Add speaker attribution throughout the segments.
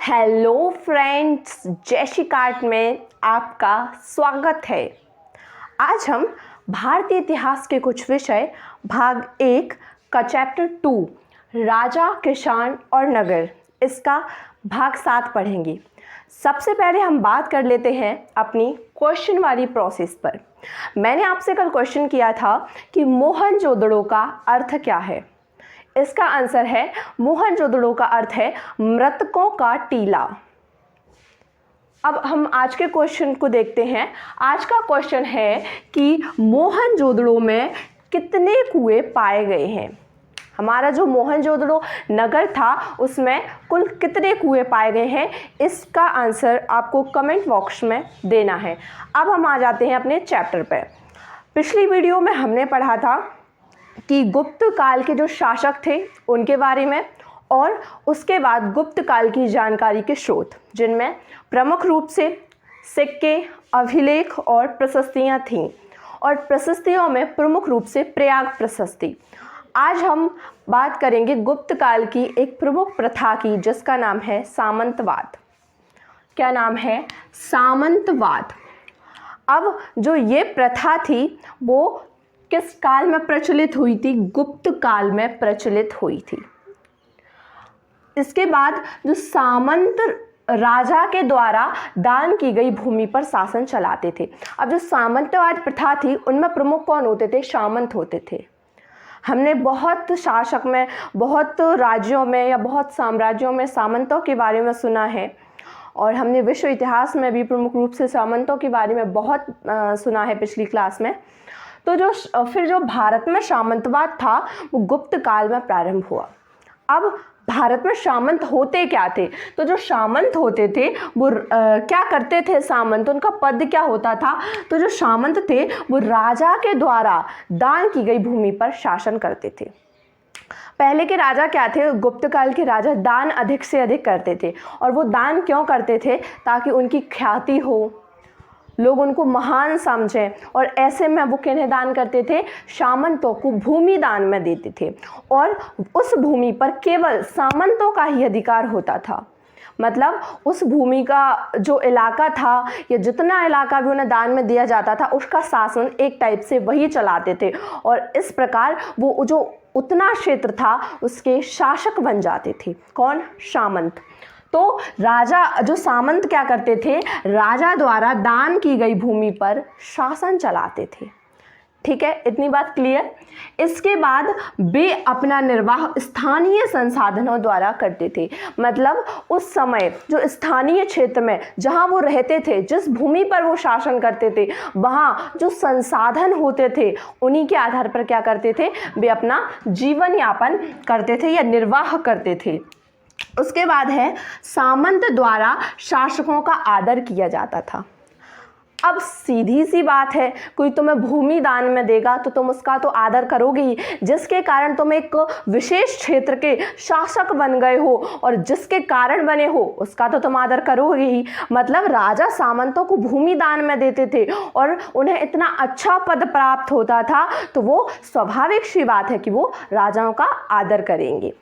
Speaker 1: Hello friends, जैशी cart में आपका स्वागत है। आज हम भारतीय इतिहास के कुछ विषय भाग 1 का चैप्टर 2 राजा, किसान और नगर, इसका भाग 7 पढ़ेंगे। सबसे पहले हम बात कर लेते हैं अपनी क्वेश्चन वाली प्रोसेस पर। मैंने आपसे कल क्वेश्चन किया था कि मोहनजोदड़ो का अर्थ क्या है। इसका आंसर है मोहनजोदड़ो का अर्थ है मृतकों का टीला। अब हम आज के क्वेश्चन को देखते हैं। आज का क्वेश्चन है कि मोहनजोदड़ो में कितने कुएं पाए गए हैं। हमारा जो मोहनजोदड़ो नगर था उसमें कुल कितने कुएं पाए गए हैं, इसका आंसर आपको कमेंट बॉक्स में देना है। अब हम आ जाते हैं अपने चैप्टर पर। पिछली वीडियो में हमने पढ़ा था कि गुप्त काल के जो शासक थे उनके बारे में, और उसके बाद गुप्त काल की जानकारी के स्रोत, जिनमें प्रमुख रूप से सिक्के, अभिलेख और प्रशस्तियाँ थीं। और प्रशस्तियों में प्रमुख रूप से प्रयाग प्रशस्ति। आज हम बात करेंगे गुप्त काल की एक प्रमुख प्रथा की, जिसका नाम है सामंतवाद। क्या नाम है? सामंतवाद। अब जो ये प्रथा थी वो किस काल में प्रचलित हुई थी? गुप्त काल में प्रचलित हुई थी। इसके बाद जो सामंत राजा के द्वारा दान की गई भूमि पर शासन चलाते थे। अब जो सामंतवाद प्रथा थी उनमें प्रमुख कौन होते थे? सामंत होते थे। हमने बहुत शासक में, बहुत राज्यों में या बहुत साम्राज्यों में सामंतों के बारे में सुना है, और हमने विश्व इतिहास में भी प्रमुख रूप से सामंतों के बारे में बहुत सुना है पिछली क्लास में। तो जो भारत में सामंतवाद था वो गुप्त काल में प्रारंभ हुआ। अब भारत में सामंत होते क्या थे? तो जो सामंत होते थे वो क्या करते थे? सामंत, उनका पद क्या होता था? तो जो सामंत थे वो राजा के द्वारा दान की गई भूमि पर शासन करते थे। पहले के राजा क्या थे? गुप्त काल के राजा दान अधिक से अधिक करते थे। और वो दान क्यों करते थे? ताकि उनकी ख्याति हो, लोग उनको महान समझें। और ऐसे में वो किन्हें दान करते थे? सामंतों को भूमि दान में देते थे। और उस भूमि पर केवल सामंतों का ही अधिकार होता था। मतलब उस भूमि का जो इलाका था या जितना इलाका भी उन्हें दान में दिया जाता था, उसका शासन एक टाइप से वही चलाते थे। और इस प्रकार वो जो उतना क्षेत्र था उसके शासक बन जाते थे। कौन? सामंत। तो राजा, जो सामंत क्या करते थे? राजा द्वारा दान की गई भूमि पर शासन चलाते थे। ठीक है, इतनी बात क्लियर। इसके बाद वे अपना निर्वाह स्थानीय संसाधनों द्वारा करते थे। मतलब उस समय जो स्थानीय क्षेत्र में जहां वो रहते थे, जिस भूमि पर वो शासन करते थे, वहां जो संसाधन होते थे उन्हीं के आधार पर क्या करते थे? वे अपना जीवन यापन करते थे या निर्वाह करते थे। उसके बाद है सामंत द्वारा शासकों का आदर किया जाता था। अब सीधी सी बात है, कोई तुम्हें भूमि दान में देगा तो तुम उसका तो आदर करोगे ही, जिसके कारण तुम एक विशेष क्षेत्र के शासक बन गए हो और जिसके कारण बने हो उसका तो तुम आदर करोगे ही। मतलब राजा सामंतों को भूमि दान में देते थे और उन्हें इतना अच्छा पद प्राप्त होता था, तो वो स्वाभाविक सी बात है कि वो राजाओं का आदर करेंगे।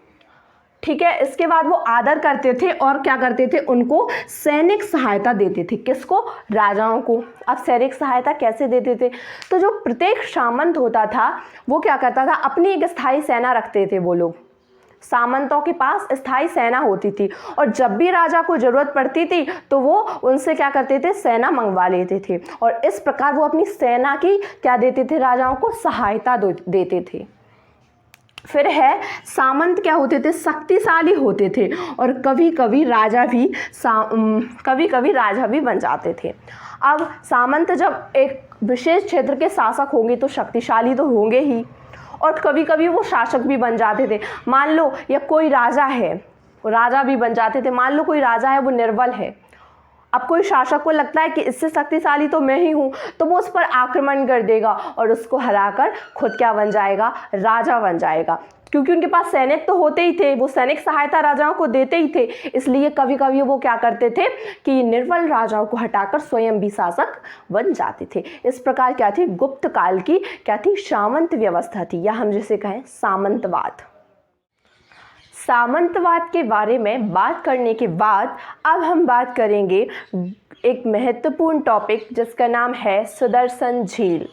Speaker 1: ठीक है, इसके बाद वो आदर करते थे और क्या करते थे? उनको सैनिक सहायता देते थे। किसको? राजाओं को। अब सैनिक सहायता कैसे देते थे? तो जो प्रत्येक सामंत होता था वो क्या करता था? अपनी एक स्थायी सेना रखते थे। वो लोग, सामंतों के पास स्थायी सेना होती थी, और जब भी राजा को जरूरत पड़ती थी तो वो उनसे क्या करते थे? सेना मंगवा लेते थे। और इस प्रकार वो अपनी सेना की क्या देते थे? राजाओं को सहायता देते थे। फिर है सामंत क्या होते थे? शक्तिशाली होते थे, और कभी कभी राजा भी बन जाते थे। अब सामंत जब एक विशेष क्षेत्र के शासक होंगे तो शक्तिशाली तो होंगे ही, और कभी कभी वो शासक भी बन जाते थे। मान लो या कोई राजा है, राजा भी बन जाते थे। मान लो कोई राजा है वो निर्बल है, अब कोई शासक को लगता है कि इससे शक्तिशाली तो मैं ही हूँ, तो वो उस पर आक्रमण कर देगा और उसको हराकर खुद क्या बन जाएगा? राजा बन जाएगा। क्योंकि उनके पास सैनिक तो होते ही थे, वो सैनिक सहायता राजाओं को देते ही थे। इसलिए कभी कभी वो क्या करते थे कि निर्बल राजाओं को हटाकर स्वयं भी शासक बन जाते थे। इस प्रकार क्या थी? गुप्त काल की क्या थी? सामंत व्यवस्था थी, या हम जिसे कहें सामंतवाद। सामंतवाद के बारे में बात करने के बाद अब हम बात करेंगे एक महत्वपूर्ण टॉपिक जिसका नाम है सुदर्शन झील।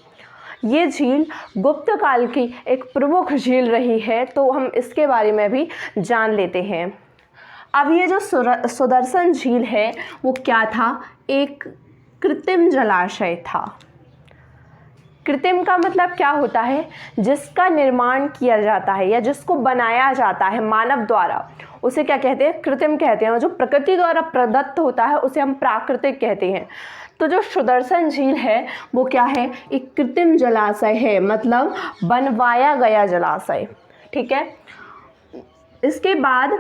Speaker 1: ये झील गुप्त काल की एक प्रमुख झील रही है, तो हम इसके बारे में भी जान लेते हैं। अब ये जो सुदर्शन झील है वो क्या था? एक कृत्रिम जलाशय था। कृत्रिम का मतलब क्या होता है? जिसका निर्माण किया जाता है या जिसको बनाया जाता है मानव द्वारा, उसे क्या कहते हैं? कृत्रिम कहते हैं। और जो प्रकृति द्वारा प्रदत्त होता है उसे हम प्राकृतिक कहते हैं। तो जो सुदर्शन झील है वो क्या है? एक कृत्रिम जलाशय है, मतलब बनवाया गया जलाशय। ठीक है। इसके बाद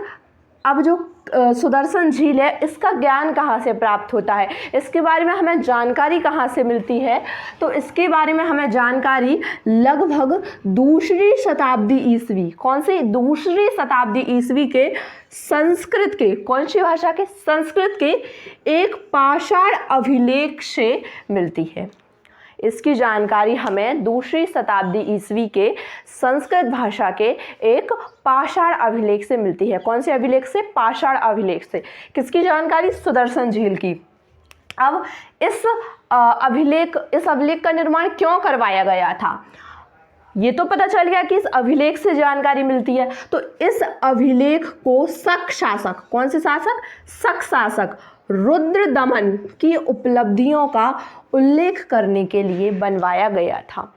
Speaker 1: अब जो सुदर्शन झील है, इसका ज्ञान कहाँ से प्राप्त होता है, इसके बारे में हमें जानकारी कहाँ से मिलती है? तो इसके बारे में हमें जानकारी लगभग दूसरी शताब्दी ईस्वी, कौन सी? दूसरी शताब्दी ईस्वी के संस्कृत के, कौन सी भाषा के? संस्कृत के एक पाषाण अभिलेख से मिलती है। इसकी जानकारी हमें दूसरी शताब्दी ईस्वी के संस्कृत भाषा के एक पाषाण अभिलेख से मिलती है। कौन से अभिलेख से? पाषाण अभिलेख से। किसकी जानकारी? सुदर्शन झील की। अब इस अभिलेख का निर्माण क्यों करवाया गया था? ये तो पता चल गया कि इस अभिलेख से जानकारी मिलती है। तो इस अभिलेख को शक शासक, कौन से शासक? शक शासक रुद्रदमन की उपलब्धियों का उल्लेख करने के लिए बनवाया गया था।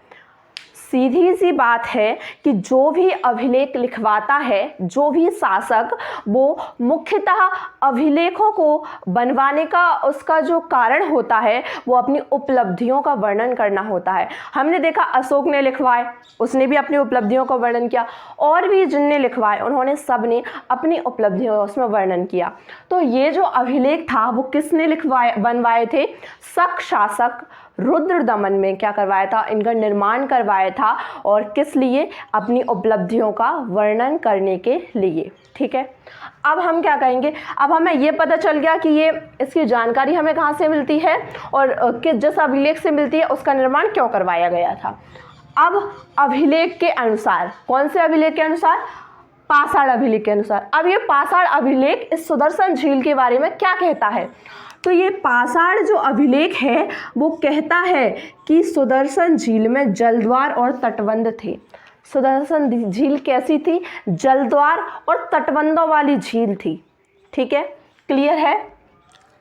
Speaker 1: सीधी सी बात है कि जो भी अभिलेख लिखवाता है, जो भी शासक, वो मुख्यतः अभिलेखों को बनवाने का उसका जो कारण होता है वो अपनी उपलब्धियों का वर्णन करना होता है। हमने देखा अशोक ने लिखवाए, उसने भी अपनी उपलब्धियों का वर्णन किया, और भी जिनने लिखवाए उन्होंने सब ने अपनी उपलब्धियों का उसमें वर्णन किया। तो ये जो अभिलेख था वो किसने बनवाए थे? शक शासक रुद्रदमन में क्या करवाया था? इनका निर्माण करवाया था। और किस लिए? अपनी उपलब्धियों का वर्णन करने के लिए। ठीक है। अब हम क्या कहेंगे? अब हमें ये पता चल गया कि ये इसकी जानकारी हमें कहाँ से मिलती है और किस जिस अभिलेख से मिलती है, उसका निर्माण क्यों करवाया गया था। अब अभिलेख के अनुसार, कौन से अभिलेख के अनुसार? पाषाण अभिलेख के अनुसार। अब ये पाषाण अभिलेख इस सुदर्शन झील के बारे में क्या कहता है? तो ये पाषाण जो अभिलेख है वो कहता है कि सुदर्शन झील में जलद्वार और तटबंध थे। सुदर्शन झील कैसी थी? जलद्वार और तटबंधों वाली झील थी। ठीक है, क्लियर है।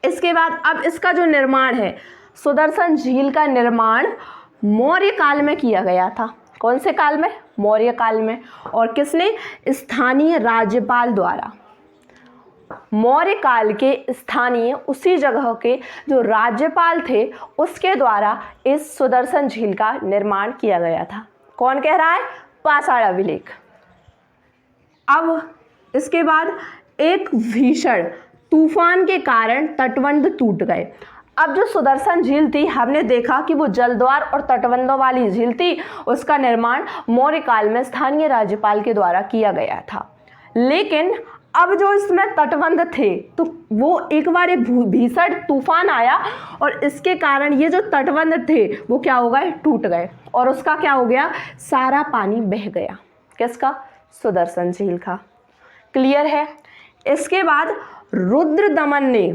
Speaker 1: इसके बाद अब इसका जो निर्माण है, सुदर्शन झील का निर्माण मौर्य काल में किया गया था। कौन से काल में? मौर्य काल में। और किसने? स्थानीय राज्यपाल द्वारा। मौर्य काल के स्थानीय, उसी जगह के जो राज्यपाल थे उसके द्वारा इस सुदर्शन झील का निर्माण किया गया था। कौन कह रहा है? पाषाण अभिलेख। अब इसके बाद एक भीषण तूफान के कारण तटबंध टूट गए। अब जो सुदर्शन झील थी, हमने देखा कि वो जलद्वार और तटबंधों वाली झील थी। उसका निर्माण मौर्य काल में स्थानीय राज्यपाल के द्वारा किया गया था। लेकिन अब जो इसमें तटबंध थे तो वो एक बार एक भीषण तूफान आया और इसके कारण ये जो तटबंध थे वो क्या हो गए? टूट गए। और उसका क्या हो गया? सारा पानी बह गया। किसका? सुदर्शन झील का। क्लियर है। इसके बाद रुद्रदमन ने,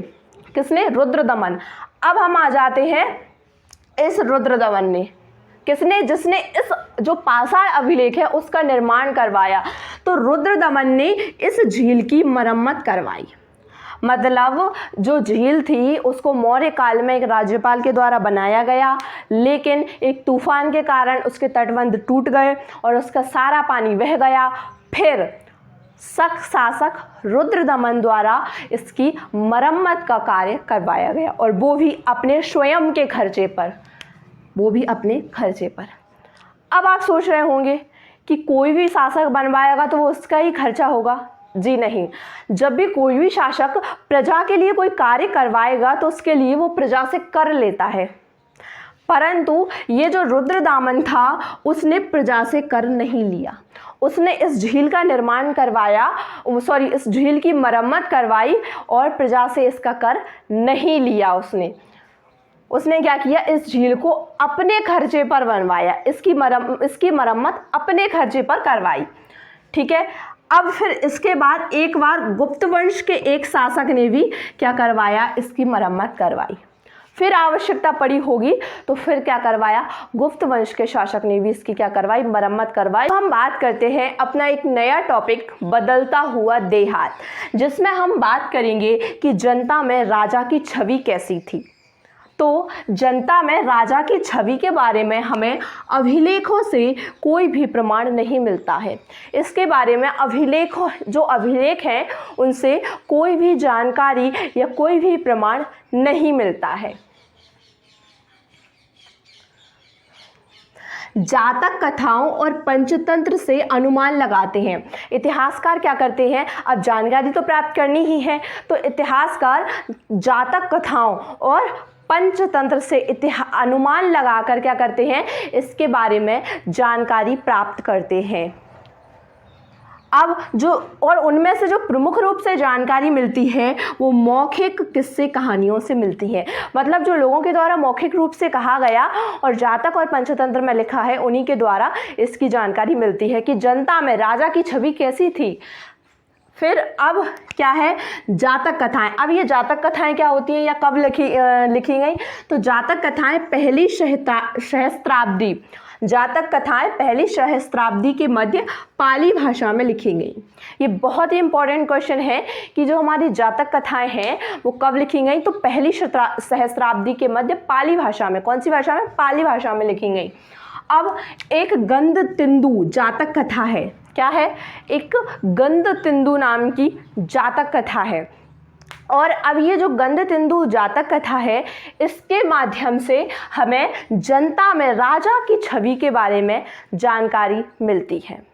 Speaker 1: किसने? रुद्रदमन। अब हम आ जाते हैं इस रुद्रदमन ने, किसने? जिसने इस जो पाषाण अभिलेख है उसका निर्माण करवाया। तो रुद्रदमन ने इस झील की मरम्मत करवाई। मतलब जो झील थी उसको मौर्य काल में एक राज्यपाल के द्वारा बनाया गया, लेकिन एक तूफान के कारण उसके तटबंध टूट गए और उसका सारा पानी बह गया। फिर शक शासक रुद्रदमन द्वारा इसकी मरम्मत का कार्य करवाया गया, और वो भी अपने स्वयं के खर्चे पर, वो भी अपने खर्चे पर। अब आप सोच रहे होंगे कि कोई भी शासक बनवाएगा तो वो उसका ही खर्चा होगा। जी नहीं, जब भी कोई भी शासक प्रजा के लिए कोई कार्य करवाएगा तो उसके लिए वो प्रजा से कर लेता है। परंतु ये जो रुद्रदमन था उसने प्रजा से कर नहीं लिया। उसने इस झील का निर्माण करवाया, इस झील की मरम्मत करवाई और प्रजा से इसका कर नहीं लिया। उसने क्या किया? इस झील को अपने खर्चे पर बनवाया, इसकी मरम्मत अपने खर्चे पर करवाई। ठीक है। अब फिर इसके बाद एक बार गुप्त वंश के एक शासक ने भी क्या करवाया, इसकी मरम्मत करवाई। फिर आवश्यकता पड़ी होगी तो फिर क्या करवाया, गुप्त वंश के शासक ने भी इसकी क्या करवाई, मरम्मत करवाई। तो हम बात करते हैं अपना एक नया टॉपिक, बदलता हुआ देहात, जिसमें हम बात करेंगे कि जनता में राजा की छवि कैसी थी। तो जनता में राजा की छवि के बारे में हमें अभिलेखों से कोई भी प्रमाण नहीं मिलता है। इसके बारे में जो अभिलेख हैं उनसे कोई भी जानकारी या कोई भी प्रमाण नहीं मिलता है। जातक कथाओं और पंचतंत्र से अनुमान लगाते हैं। इतिहासकार क्या करते हैं, अब जानकारी तो प्राप्त करनी ही है, तो इतिहासकार जातक कथाओं और पंचतंत्र से अनुमान लगाकर क्या करते हैं, इसके बारे में जानकारी प्राप्त करते हैं। अब जो और उनमें से जो प्रमुख रूप से जानकारी मिलती है वो मौखिक किस्से कहानियों से मिलती है। मतलब जो लोगों के द्वारा मौखिक रूप से कहा गया और जातक और पंचतंत्र में लिखा है, उन्हीं के द्वारा इसकी जानकारी मिलती है कि जनता में राजा की छवि कैसी थी। फिर अब क्या है, जातक कथाएं। अब ये जातक कथाएं क्या होती हैं या कब लिखी गई, तो जातक कथाएं पहली सहस्त्राब्दी, जातक कथाएं पहली सहस्त्राब्दी के मध्य पाली भाषा में लिखी गई। ये बहुत ही इंपॉर्टेंट क्वेश्चन है कि जो हमारी जातक कथाएं हैं वो कब लिखी गई, तो पहली सहस्त्राब्दी के मध्य पाली भाषा में। कौन सी भाषा में, पाली भाषा में लिखी गई। अब एक गंधतिंदु जातक कथा है, क्या है, एक गंधतिंदु नाम की जातक कथा है। और अब ये जो गंधतिंदु जातक कथा है, इसके माध्यम से हमें जनता में राजा की छवि के बारे में जानकारी मिलती है।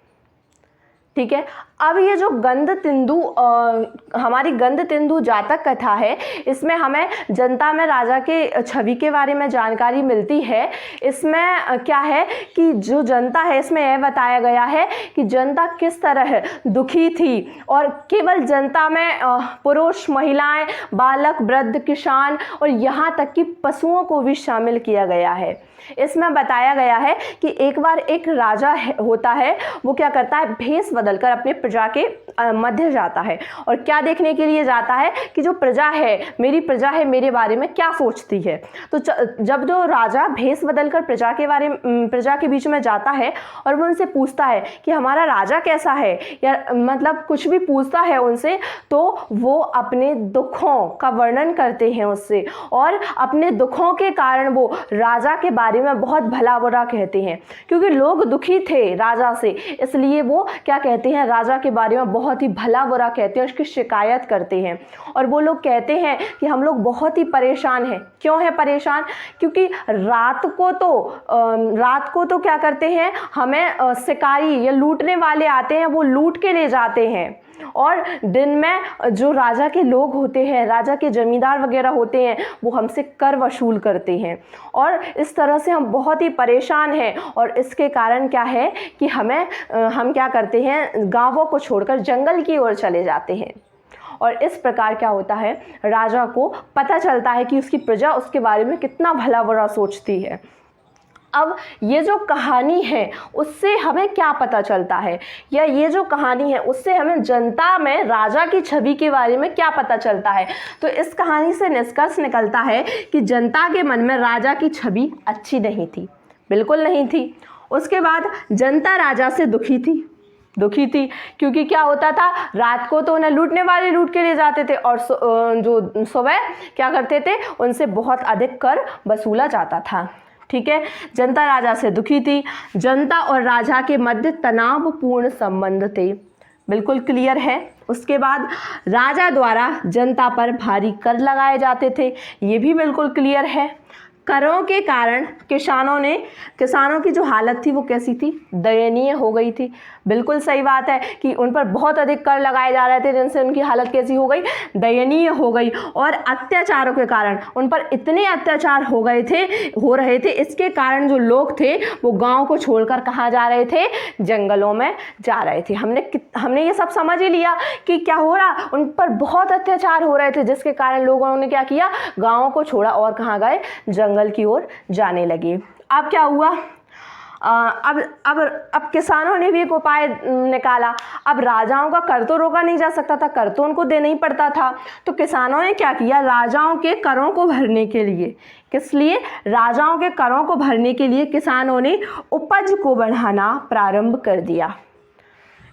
Speaker 1: ठीक है। अब ये जो हमारी गंधतिंदु जातक कथा है, इसमें हमें जनता में राजा के छवि के बारे में जानकारी मिलती है। इसमें क्या है कि जो जनता है, इसमें यह बताया गया है कि जनता किस तरह दुखी थी, और केवल जनता में पुरुष, महिलाएं, बालक, वृद्ध, किसान और यहाँ तक कि पशुओं को भी शामिल किया गया है। इसमें बताया गया है कि एक बार एक राजा होता है, वो क्या करता है, भेष बदलकर अपने प्रजा के मध्य जाता है और क्या देखने के लिए जाता है कि जो प्रजा है, मेरी प्रजा है, मेरे बारे में क्या सोचती है। तो जब जो राजा भेष बदलकर प्रजा के बीच में जाता है और वो उनसे पूछता है कि हमारा राजा कैसा है, या मतलब कुछ भी पूछता है उनसे, तो वो अपने दुखों का वर्णन करते हैं उससे, और अपने दुखों के कारण वो राजा के बारे में बहुत भला बुरा कहते हैं। क्योंकि लोग दुखी थे राजा से, इसलिए वो क्या कहते हैं, राजा के बारे में बहुत ही भला बुरा कहते हैं, उसकी शिकायत करते हैं। और वो लोग कहते हैं कि हम लोग बहुत ही परेशान हैं। क्यों है परेशान, क्योंकि रात को तो क्या करते हैं, हमें शिकारी या लूटने वाले आते हैं, वो लूट के ले जाते हैं, और दिन में जो राजा के लोग होते हैं, राजा के जमींदार वगैरह होते हैं, वो हमसे कर वसूल करते हैं। और इस तरह से हम बहुत ही परेशान हैं, और इसके कारण क्या है कि हम क्या करते हैं, गांवों को छोड़कर जंगल की ओर चले जाते हैं। और इस प्रकार क्या होता है, राजा को पता चलता है कि उसकी प्रजा उसके बारे में कितना भला बुरा सोचती है। अब ये जो कहानी है उससे हमें क्या पता चलता है, या ये जो कहानी है उससे हमें जनता में राजा की छवि के बारे में क्या पता चलता है। तो इस कहानी से निष्कर्ष निकलता है कि जनता के मन में राजा की छवि अच्छी नहीं थी, बिल्कुल नहीं थी। उसके बाद जनता राजा से दुखी थी, क्योंकि क्या होता था, रात को तो उन्हें लूटने वाले लूट के ले जाते थे, और जो सुबह क्या करते थे, उनसे बहुत अधिक कर वसूला जाता था। ठीक है। जनता राजा से दुखी थी। जनता और राजा के मध्य तनावपूर्ण संबंध थे, बिल्कुल क्लियर है। उसके बाद राजा द्वारा जनता पर भारी कर लगाए जाते थे, ये भी बिल्कुल क्लियर है। करों के कारण किसानों की जो हालत थी वो कैसी थी, दयनीय हो गई थी। बिल्कुल सही बात है कि उन पर बहुत अधिक कर लगाए जा रहे थे, जिनसे उनकी हालत कैसी हो गई, दयनीय हो गई। और अत्याचारों के कारण उन पर इतने अत्याचार हो रहे थे, इसके कारण जो लोग थे वो गांव को छोड़कर कहाँ जा रहे थे, जंगलों में जा रहे थे। हमने ये सब समझ ही लिया कि क्या हो रहा, उन पर बहुत अत्याचार हो रहे थे, जिसके कारण लोगों ने क्या किया, गाँव को छोड़ा और कहाँ गए, जंगल की ओर जाने लगे। अब क्या हुआ, अब किसानों ने भी एक उपाय निकाला। अब राजाओं का कर तो रोका नहीं जा सकता था, कर तो उनको देना ही पड़ता था। तो किसानों ने क्या किया, राजाओं के करों को भरने के लिए, किस लिए, राजाओं के करों को भरने के लिए किसानों ने उपज को बढ़ाना प्रारंभ कर दिया।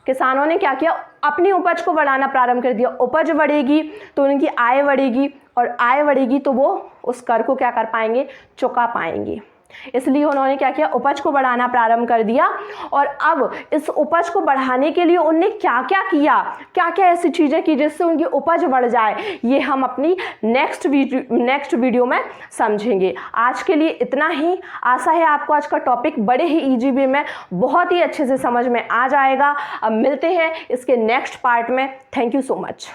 Speaker 1: किसानों ने क्या किया, अपनी उपज को बढ़ाना प्रारंभ कर दिया। उपज बढ़ेगी तो उनकी आय बढ़ेगी, और आय बढ़ेगी तो वो उस कर को क्या कर पाएंगे, चुका पाएंगे। इसलिए उन्होंने क्या किया, उपज को बढ़ाना प्रारंभ कर दिया। और अब इस उपज को बढ़ाने के लिए उनने क्या क्या किया, क्या क्या ऐसी चीज़ें की जिससे उनकी उपज बढ़ जाए, ये हम अपनी नेक्स्ट वीडियो में समझेंगे। आज के लिए इतना ही। आशा है आपको आज का टॉपिक बड़े ही ईजी वे में बहुत ही अच्छे से समझ में आ जाएगा। अब मिलते हैं इसके नेक्स्ट पार्ट में। Thank you so much.